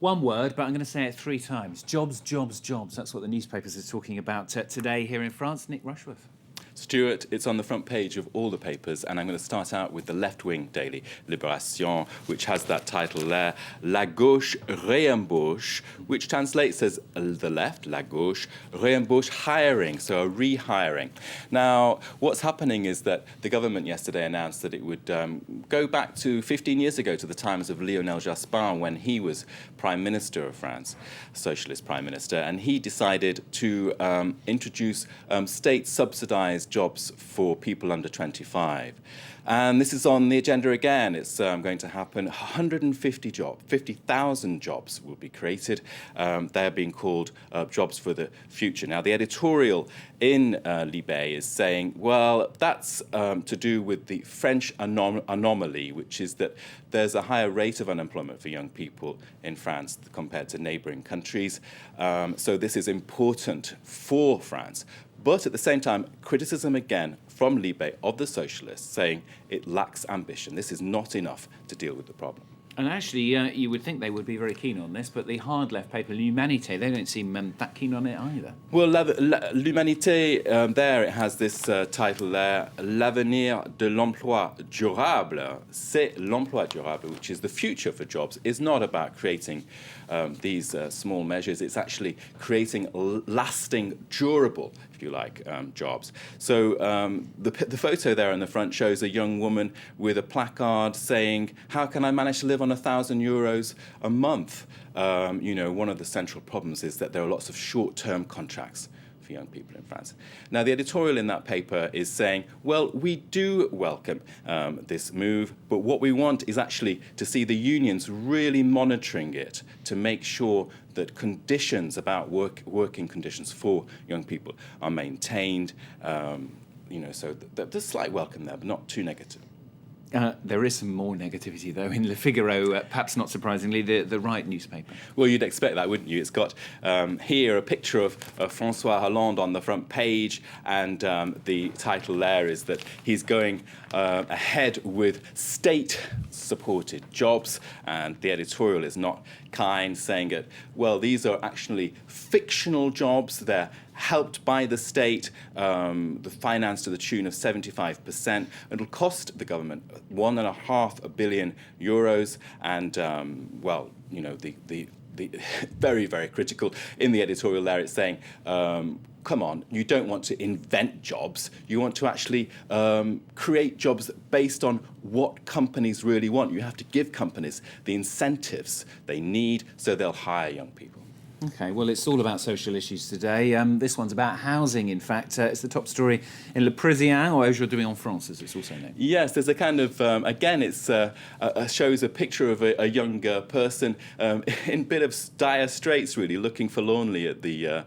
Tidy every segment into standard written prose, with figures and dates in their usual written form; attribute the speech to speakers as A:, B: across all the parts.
A: One word, but I'm going to say it 3 times. Jobs, jobs, jobs. That's what the newspapers are talking about today here in France. Nick Rushworth.
B: Stuart, it's on the front page of all the papers, and I'm going to start out with the left-wing daily, Libération, which has that title there, La gauche réembauche, which translates as the left, la gauche, réembauche, hiring, so a rehiring. Now, what's happening is that the government yesterday announced that it would go back to 15 years ago to the times of Lionel Jospin when he was Prime Minister of France, Socialist Prime Minister, and he decided to introduce state-subsidized jobs for people under 25. And this is on the agenda again. It's going to happen. 50,000 jobs will be created. They're being called jobs for the future. Now, the editorial in Libé is saying, well, that's to do with the French anomaly, which is that there's a higher rate of unemployment for young people in France compared to neighboring countries. So this is important for France. But at the same time, criticism again from Libé of the socialists saying it lacks ambition. This is not enough to deal with the problem.
A: And actually, you would think they would be very keen on this, but the hard left paper, L'Humanité, they don't seem that keen on it either.
B: Well, L'Humanité, there it has this title there, L'avenir de l'emploi durable, c'est l'emploi durable, which is the future for jobs, is not about creating these small measures. It's actually creating lasting, durable, if you like, jobs. So the photo there on the front shows a young woman with a placard saying, how can I manage to live on €1,000 a month? One of the central problems is that there are lots of short-term contracts for young people in France. Now, the editorial in that paper is saying, well, we do welcome this move, but what we want is actually to see the unions really monitoring it to make sure that conditions about working conditions for young people are maintained. So there's a slight welcome there, but not too negative.
A: There is some more negativity, though, in Le Figaro, perhaps not surprisingly, the right newspaper.
B: Well, you'd expect that, wouldn't you? It's got here a picture of François Hollande on the front page, and the title there is that he's going ahead with state-supported jobs, and the editorial is not kind, saying that, well, these are actually fictional jobs. They're helped by the state, the finance to the tune of 75%. It'll cost the government €1.5 billion, and the very, very critical in the editorial there. It's saying, come on, you don't want to invent jobs. You want to actually create jobs based on what companies really want. You have to give companies the incentives they need so they'll hire young people.
A: OK, well, it's all about social issues today. This one's about housing, in fact. It's the top story in Le Parisien, or Aujourd'hui en France, as it's also named.
B: Yes, there's a kind of, again, it's shows a picture of a younger person in a bit of dire straits, really, looking forlornly at the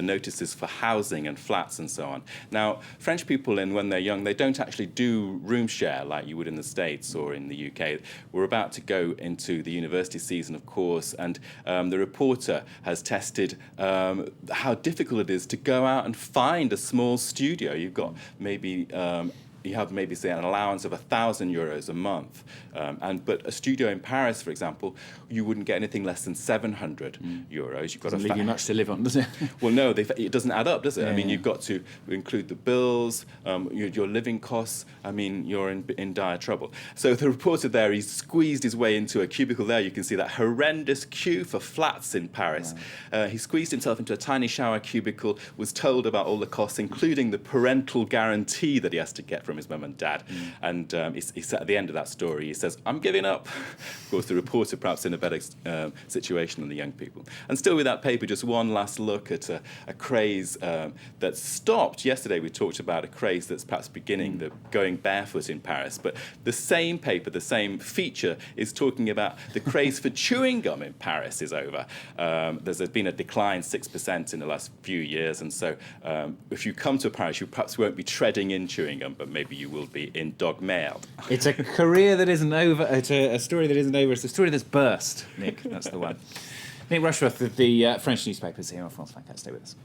B: notices for housing and flats and so on. Now, French people, when they're young, they don't actually do room share like you would in the States or in the UK. We're about to go into the university season, of course, and the reporter has tested how difficult it is to go out and find a small studio. You've got maybe say an allowance of €1,000 a month, but a studio in Paris, for example, you wouldn't get anything less than €700. You've got
A: doesn't leave you much to live on, does it?
B: Well, no, it doesn't add up, does it?
A: Yeah,
B: I mean, you've got to include the bills, your living costs. I mean, you're in dire trouble. So the reporter there, he squeezed his way into a cubicle there. You can see that horrendous queue for flats in Paris. Wow. He squeezed himself into a tiny shower cubicle, was told about all the costs, including the parental guarantee that he has to get from his mum and dad. And he said at the end of that story, he says, I'm giving up. Of course, the reporter perhaps in a better situation than the young people. And still with that paper, just one last look at a craze that stopped. Yesterday we talked about a craze that's perhaps beginning, the going barefoot in Paris. But the same paper, the same feature is talking about the craze for chewing gum in Paris is over. There's been a decline, 6% in the last few years. And so if you come to Paris, you perhaps won't be treading in chewing gum, but maybe you will be in dog mail.
A: It's a career that isn't over. It's a story that isn't over. It's a story that's burst, Nick. That's the one. Nick Rushworth of the French newspapers here on France 24. Stay with us.